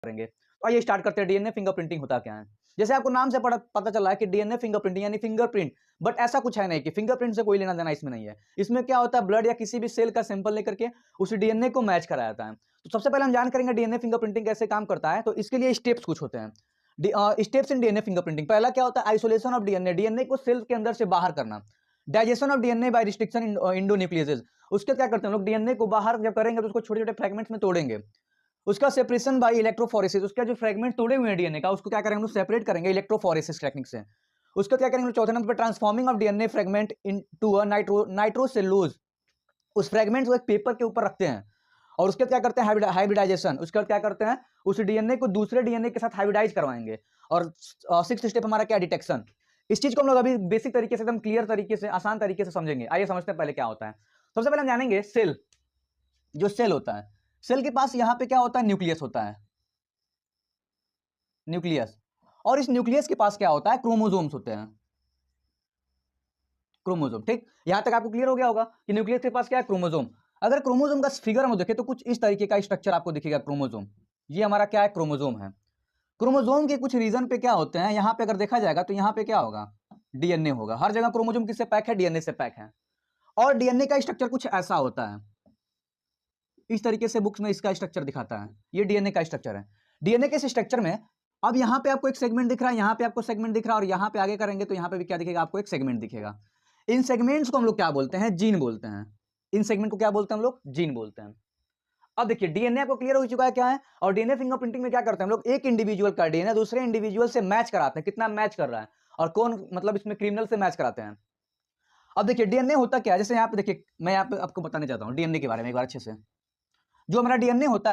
करेंगे। तो आइए स्टार्ट करते हैं, डीएनए फिंगरप्रिंटिंग होता क्या है। जैसे आपको नाम से पता चला है कि डीएनए फिंगरप्रिंटिंग यानी फिंगरप्रिंट, बट ऐसा कुछ है नहीं कि फिंगरप्रिंट से कोई लेना देना इसमें नहीं है। इसमें क्या होता है, ब्लड या किसी भी सेल का सैंपल लेकर के उस डीएनए को मैच कराया जाता है। तो सबसे पहले हम जान करेंगे डीएनए फिंगरप्रिंटिंग कैसे काम करता है। तो इसके लिए स्टेप्स कुछ होते हैं, स्टेप्स इन डीएनए फिंगरप्रिंटिंग। पहला क्या होता है, आइसोलेशन ऑफ डीएनए, डीएनए को सेल के अंदर से बाहर करना। Digestion of DNA by restriction endonucleases, उसके क्या करते हैं लोग, डीएनए को बाहर जब करेंगे तो उसको छोटे छोटे फ्रेगमेंट्स में तोड़ेंगे। उसका सेपरेशन बाय इलेक्ट्रोफोरेसिस, उसका जो फ्रेगमेंट तोड़े हुए हैं डीएनए का उसको क्या करेंगे, सेपरेट करेंगे इलेक्ट्रोफोरेसिस टेक्निक से। उसका क्या करेंगे चौथे नंबर पर, transforming of DNA fragment into a nitrocellulose, उस फ्रेगमेंट को एक पेपर के ऊपर रखते हैं और उसके क्या करते हैं, हाइब्रिडाइजेशन, उसके बाद क्या करते हैं उस डीएनए को दूसरे डीएनए के साथ हाइब्रिडाइज करवाएंगे। और सिक्स्थ स्टेप हमारा क्या, डिटेक्शन। इस चीज को हम लोग अभी बेसिक तरीके से, एकदम क्लियर तरीके से, आसान तरीके से समझेंगे। आइए समझते हैं पहले क्या होता है। सबसे पहले हम जानेंगे सेल। जो सेल होता है, सेल के पास यहां पे क्या होता है, न्यूक्लियस होता है, न्यूक्लियस। और इस न्यूक्लियस के पास क्या होता है, क्रोमोसोम्स होते हैं, क्रोमोसोम। ठीक, यहां तक आपको क्लियर हो गया होगा कि न्यूक्लियस के पास क्या है, क्रोमोसोम। अगर क्रोमोसोम का फिगर हम देखें तो कुछ इस तरीके का स्ट्रक्चर आपको दिखेगा, क्रोमोसोम। ये हमारा क्या है, क्रोमोसोम है। क्रोमोसोम के कुछ रीजन पे क्या होते हैं, यहां पे अगर देखा जाएगा तो यहां पे क्या होगा, डीएनए होगा। हर जगह क्रोमोसोम किससे पैक है, डीएनए से पैक है। और डीएनए का स्ट्रक्चर कुछ ऐसा होता है, इस तरीके से बुक्स में इसका स्ट्रक्चर दिखाता है। ये डीएनए का स्ट्रक्चर है। डीएनए के स्ट्रक्चर में अब यहां पे आपको एक सेगमेंट दिख रहा है, यहां पे आपको सेगमेंट दिख रहा है, और यहां पे आगे करेंगे तो यहां पे भी क्या दिखेगा, आपको एक सेगमेंट दिखेगा। इन सेगमेंट्स को हम लोग क्या बोलते हैं, जीन बोलते हैं। इन सेगमेंट को क्या बोलते हैं हम लोग, जीन बोलते हैं। अब देखिए डीएनए आपको क्लियर हो चुका है क्या है। और डीएनए फिंगरप्रिंटिंग में क्या करते हैं हम लोग, एक इंडिविजुअल का डीएनए दूसरे इंडिविजुअल से मैच कराते हैं, कितना मैच कर रहा है, और कौन मतलब इसमें क्रिमिनल से मैच कराते हैं। अब देखिए डीएनए होता क्या है, जैसे यहाँ पे देखिए मैं यहाँ पे आपको बताने चाहता हूँ डीएनए के बारे में एक बार अच्छे से। जो हमारा डीएनए होता